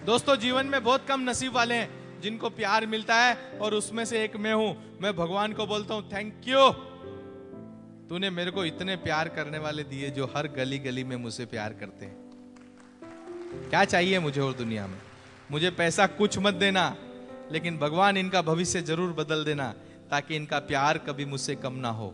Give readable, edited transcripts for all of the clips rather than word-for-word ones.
दोस्तों, जीवन में बहुत कम नसीब वाले हैं जिनको प्यार मिलता है, और उसमें से एक मैं हूं। मैं भगवान को बोलता हूं, थैंक यू, तूने मेरे को इतने प्यार करने वाले दिए जो हर गली गली में मुझसे प्यार करते हैं। क्या चाहिए मुझे और दुनिया में? मुझे पैसा कुछ मत देना, लेकिन भगवान इनका भविष्य जरूर बदल देना, ताकि इनका प्यार कभी मुझसे कम ना हो।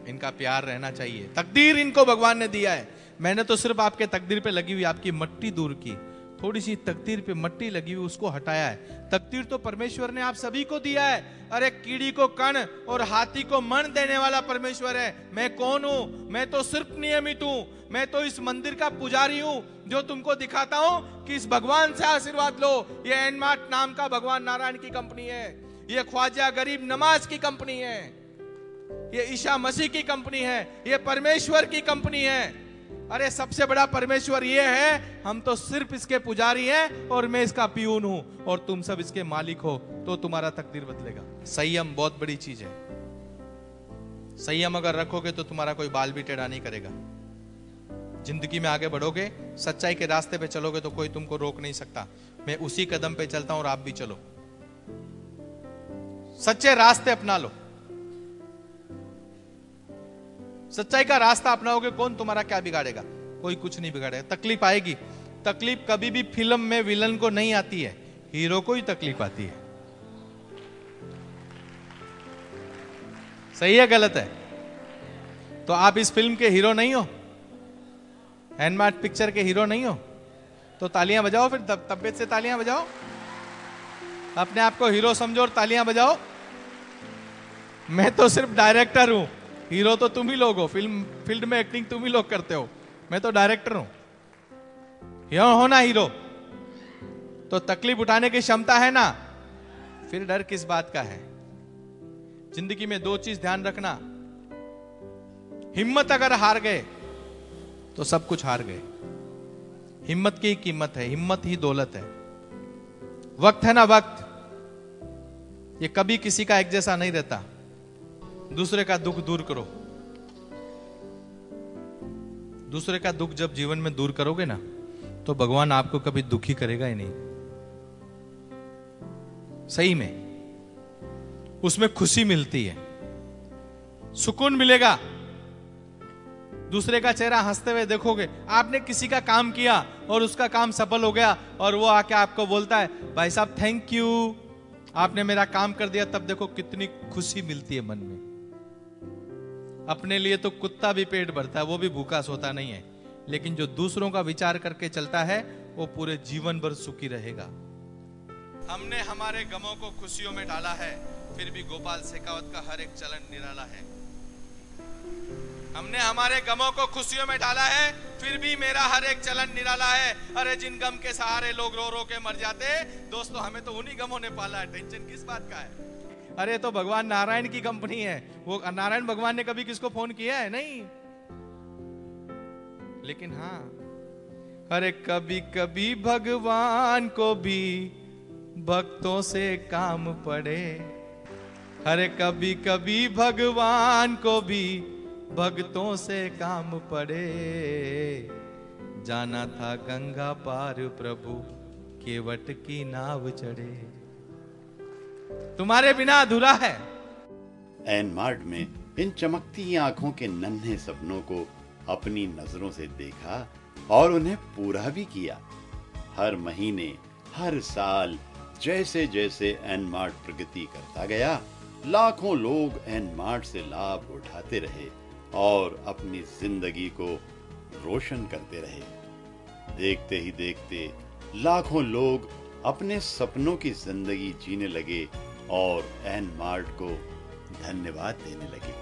इनका प्यार रहना चाहिए। तकदीर इनको भगवान ने दिया है। मैंने तो सिर्फ आपके तकदीर पे लगी हुई आपकी मट्टी दूर की, थोड़ी सी तकदीर पे मट्टी लगी हुई उसको हटाया है। तकदीर तो परमेश्वर ने आप सभी को दिया है। अरे कीड़ी को कण और हाथी को मन देने वाला परमेश्वर है। मैं कौन हूं? मैं तो सिर्फ नियमित हूं। मैं तो इस मंदिर का पुजारी हूं जो तुमको दिखाता हूं कि इस भगवान से आशीर्वाद लो। ये एनमार्ट नाम का भगवान नारायण की कंपनी है। ये ख्वाजा गरीब नवाज की कंपनी है। ये ईसा मसीह की कंपनी है। ये परमेश्वर की कंपनी है। अरे सबसे बड़ा परमेश्वर ये है, हम तो सिर्फ इसके पुजारी हैं और मैं इसका पियून हूं, और तुम सब इसके मालिक हो, तो तुम्हारा तकदीर बदलेगा। संयम बहुत बड़ी चीज है। संयम अगर रखोगे तो तुम्हारा कोई बाल भी टेढ़ा नहीं करेगा। जिंदगी में आगे बढ़ोगे, सच्चाई के रास्ते पे चलोगे तो कोई तुमको रोक नहीं सकता। मैं उसी कदम पे चलता हूं और आप भी चलो। सच्चे रास्ते अपना लो। सच्चाई का रास्ता अपनाओगे, कौन तुम्हारा क्या बिगाड़ेगा? कोई कुछ नहीं बिगाड़ेगा। तकलीफ आएगी। तकलीफ कभी भी फिल्म में विलन को नहीं आती है, हीरो को ही तकलीफ आती है। सही है गलत है? तो आप इस फिल्म के हीरो नहीं हो, एनमार्ट पिक्चर के हीरो नहीं हो, तो तालियां बजाओ फिर, तबियत से तालियां बजाओ। अपने आप को हीरो समझो और तालियां बजाओ। मैं तो सिर्फ डायरेक्टर हूं, हीरो तो तुम ही लोग हो। फील्ड में एक्टिंग तुम ही लोग करते हो, मैं तो डायरेक्टर हूं। यह हो ना हीरो, तो तकलीफ उठाने की क्षमता है ना, फिर डर किस बात का है? जिंदगी में दो चीज ध्यान रखना, हिम्मत अगर हार गए तो सब कुछ हार गए। हिम्मत की कीमत है, हिम्मत ही दौलत है। वक्त है ना, वक्त, ये कभी किसी का एक जैसा नहीं रहता। दूसरे का दुख दूर करो। दूसरे का दुख जब जीवन में दूर करोगे ना, तो भगवान आपको कभी दुखी करेगा ही नहीं। सही में उसमें खुशी मिलती है, सुकून मिलेगा। दूसरे का चेहरा हंसते हुए देखोगे। आपने किसी का काम किया और उसका काम सफल हो गया, और वो आके आपको बोलता है, भाई साहब थैंक यू, आपने मेरा काम कर दिया, तब देखो कितनी खुशी मिलती है मन में। अपने लिए तो कुत्ता भी पेट भरता है, वो भी भूखा सोता नहीं है, लेकिन जो दूसरों का विचार करके चलता है वो पूरे जीवन भर सुखी रहेगा। हमने हमारे गमों को खुशियों में डाला है, फिर भी गोपाल शेखावत का हर एक चलन निराला है। हमने हमारे गमों को खुशियों में डाला है, फिर भी मेरा हर एक चलन निराला है। अरे जिन गम के सहारे लोग रो रो के मर जाते, दोस्तों हमें तो उन्हीं गमों ने पाला है। टेंशन किस बात का है? अरे तो भगवान नारायण की कंपनी है। वो नारायण भगवान ने कभी किसको फोन किया है? नहीं। लेकिन हाँ, अरे कभी कभी भगवान को भी भक्तों से काम पड़े। अरे कभी कभी भगवान को भी भक्तों से काम पड़े। जाना था गंगा पार प्रभु, केवट की नाव चढ़े। तुम्हारे बिना अधूरा है। एनमार्ट में इन चमकती आंखों के नन्हे सपनों को अपनी नजरों से देखा और उन्हें पूरा भी किया। हर महीने, हर साल जैसे जैसे एनमार्ट प्रगति करता गया, लाखों लोग एनमार्ट से लाभ उठाते रहे और अपनी जिंदगी को रोशन करते रहे। देखते ही देखते लाखों लोग अपने सपनों की जिंदगी जीने लगे और एनमार्ट को धन्यवाद देने लगे।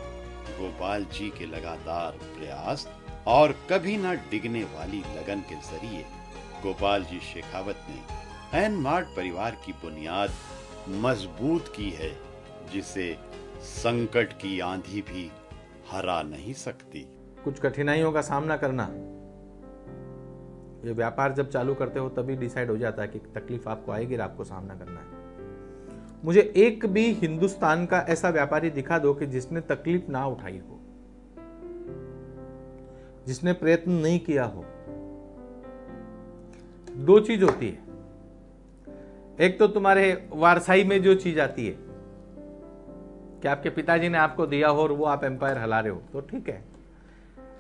गोपाल जी के लगातार प्रयास और कभी न डिगने वाली लगन के जरिए गोपाल जी शेखावत ने एनमार्ट परिवार की बुनियाद मजबूत की है, जिसे संकट की आंधी भी हरा नहीं सकती। कुछ कठिनाइयों का सामना करना, ये व्यापार जब चालू करते हो तभी डिसाइड हो जाता है कि तकलीफ आपको आएगी और आपको सामना करना है। मुझे एक भी हिंदुस्तान का ऐसा व्यापारी दिखा दो कि जिसने तकलीफ ना उठाई हो, जिसने प्रयत्न नहीं किया हो। दो चीज होती है, एक तो तुम्हारे वारसाई में जो चीज आती है कि आपके पिताजी ने आपको दिया हो और वो आप एम्पायर हिला रहे हो, तो ठीक है।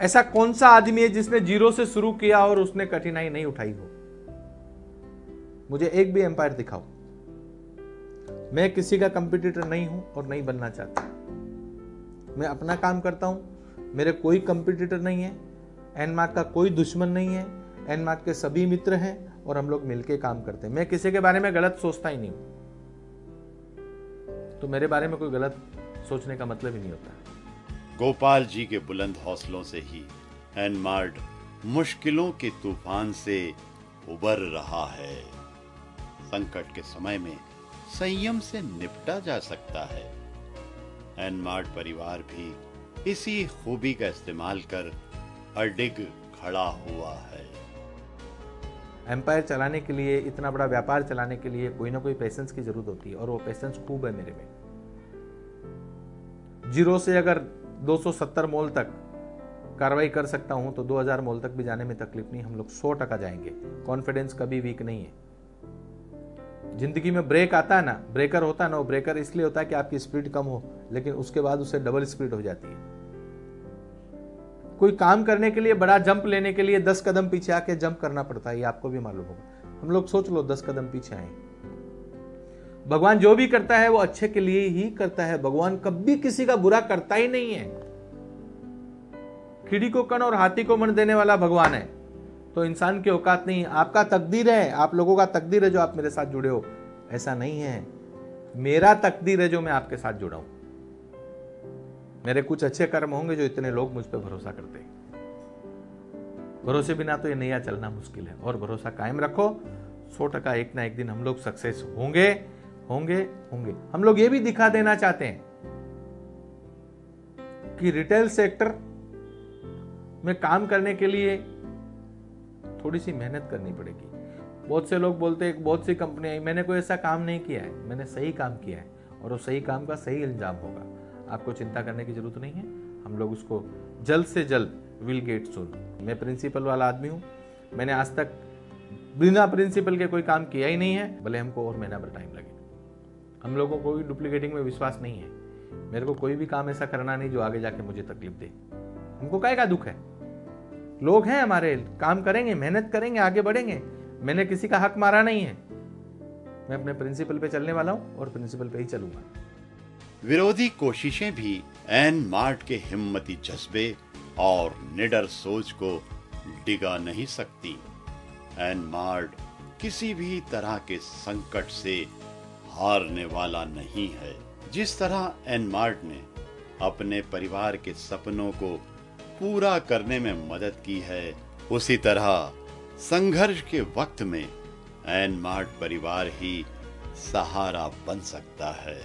ऐसा कौन सा आदमी है जिसने जीरो से शुरू किया और उसने कठिनाई नहीं उठाई हो? मुझे एक भी एम्पायर दिखाओ। मैं किसी का कंपटीटर नहीं हूं और नहीं बनना चाहता। मैं अपना काम करता हूं, मेरे कोई कंपटीटर नहीं है, एनमार्क का कोई दुश्मन नहीं है, एनमार्क के सभी मित्र हैं और हम लोग मिलके काम करते हैं। मैं किसी के बारे में गलत सोचता ही नहीं हूं, तो मेरे बारे में कोई गलत सोचने का मतलब ही नहीं होता। गोपाल जी के बुलंद हौसलों से ही एनमार्ट मुश्किलों के तूफान से उबर रहा है। संकट के समय में संयम से निपटा जा सकता है। एनमार्ट परिवार भी इसी खूबी का इस्तेमाल कर अडिग खड़ा हुआ है। एम्पायर चलाने के लिए, इतना बड़ा व्यापार चलाने के लिए कोई ना कोई पेशेंस की जरूरत होती है और वो पेशेंस खूब है मेरे में। जीरो से अगर 270 मोल तक कार्रवाई कर सकता हूं तो 2000 मोल तक भी जाने में तकलीफ नहीं। हम लोग 100% जाएंगे। कॉन्फिडेंस कभी वीक नहीं है। जिंदगी में ब्रेक आता है ना, ब्रेकर होता है ना, वो ब्रेकर इसलिए होता है कि आपकी स्पीड कम हो, लेकिन उसके बाद उससे डबल स्पीड हो जाती है। कोई काम करने के लिए, बड़ा जंप लेने के लिए 10 कदम पीछे आके जंप करना पड़ता है, ये आपको भी मालूम होगा। हम लोग सोच लो 10 कदम पीछे आए। भगवान जो भी करता है वो अच्छे के लिए ही करता है। भगवान कभी किसी का बुरा करता ही नहीं है। कीड़ी को कण और हाथी को मन देने वाला भगवान है, तो इंसान की औकात नहीं है। आपका तकदीर है, आप लोगों का तकदीर है जो आप मेरे साथ जुड़े हो, ऐसा नहीं है। मेरा तकदीर है जो मैं आपके साथ जुड़ा हूं। मेरे कुछ अच्छे कर्म होंगे जो इतने लोग मुझ पर भरोसा करते हैं। भरोसे बिना तो ये नैया चलना मुश्किल है, और भरोसा कायम रखो। 100% एक ना एक दिन हम लोग सक्सेस होंगे होंगे होंगे। हम लोग ये भी दिखा देना चाहते हैं कि रिटेल सेक्टर में काम करने के लिए थोड़ी सी मेहनत करनी पड़ेगी। बहुत से लोग बोलते हैं, बहुत सी कंपनियां आई, मैंने कोई ऐसा काम नहीं किया है। मैंने सही काम किया है और वो सही काम का सही इल्जाम होगा। आपको चिंता करने की जरूरत नहीं है। हम लोग उसको जल्द से जल्द विल गेट सून। मैं प्रिंसिपल वाला आदमी हूं। मैंने आज तक बिना प्रिंसिपल के कोई काम किया ही नहीं है, भले हमको और महीना भर टाइम लगे। हम लोगों को कोई डुप्लीकेटिंग में विश्वास नहीं है। मेरे को कोई भी काम ऐसा करना नहीं जो आगे जाके मुझे तकलीफ दे। हमको काहे का दुख है? लोग हैं हमारे, काम करेंगे, मेहनत करेंगे, आगे बढ़ेंगे। मैंने किसी का हक मारा नहीं है। मैं अपने प्रिंसिपल पे चलने वाला हूं और प्रिंसिपल पे ही चलूंगा। विरोधी कोशिशें भी एनमार्ट के हिम्मती जज्बे और निडर सोच को डिगा नहीं सकती। एनमार्ट किसी भी तरह के संकट से हारने वाला नहीं है। जिस तरह एनमार्ट ने अपने परिवार के सपनों को पूरा करने में मदद की है, उसी तरह संघर्ष के वक्त में एनमार्ट परिवार ही सहारा बन सकता है।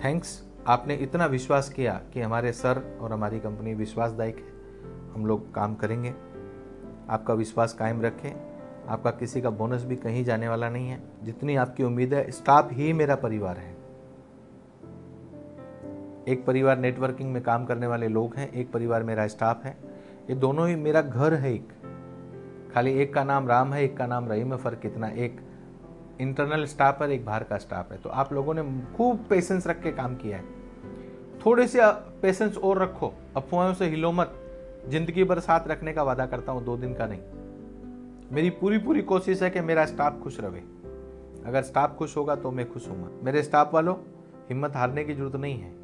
थैंक्स, आपने इतना विश्वास किया कि हमारे सर और हमारी कंपनी विश्वासदायक है। हम लोग काम करेंगे। आपका विश्वास कायम रखें। आपका किसी का बोनस भी कहीं जाने वाला नहीं है। जितनी आपकी उम्मीद है, स्टाफ ही मेरा परिवार है। एक परिवार नेटवर्किंग में काम करने वाले लोग हैं, एक परिवार मेरा स्टाफ है। ये दोनों ही मेरा घर है। एक खाली एक का नाम राम है, एक का नाम रहीम है। फर्क कितना, एक इंटरनल स्टाफ है, एक बाहर का स्टाफ है। तो आप लोगों ने खूब पेशेंस रख के काम किया है। थोड़े से पेशेंस और रखो, अफवाहों से हिलो मत। जिंदगी भर साथ रखने का वादा करता हूं, 2 दिन का नहीं। मेरी पूरी कोशिश है कि मेरा स्टाफ खुश रहे। अगर स्टाफ खुश होगा तो मैं खुश होऊंगा। मेरे स्टाफ वालों, हिम्मत हारने की जरूरत नहीं है।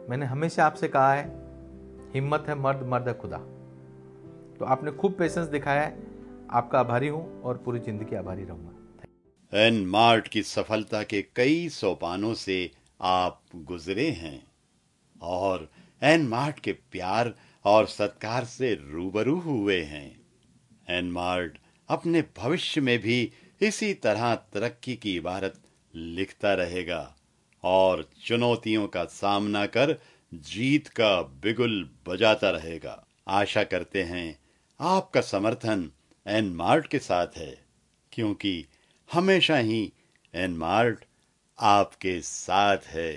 मैंने हमेशा आपसे कहा है, हिम्मत है मर्द, मर्द है खुदा। तो आपने खूब पेशेंस दिखाया है। आपका आभारी हूं और पूरी जिंदगी आभारी रहूंगा। एनमार्ट की सफलता के कई सोपानों से आप गुजरे हैं और एनमार्ट के प्यार और सत्कार से रूबरू हुए हैं। एनमार्ट अपने भविष्य में भी इसी तरह तरक्की की इबारत लिखता रहेगा और चुनौतियों का सामना कर जीत का बिगुल बजाता रहेगा। आशा करते हैं आपका समर्थन एनमार्ट के साथ है, क्योंकि हमेशा ही एनमार्ट आपके साथ है।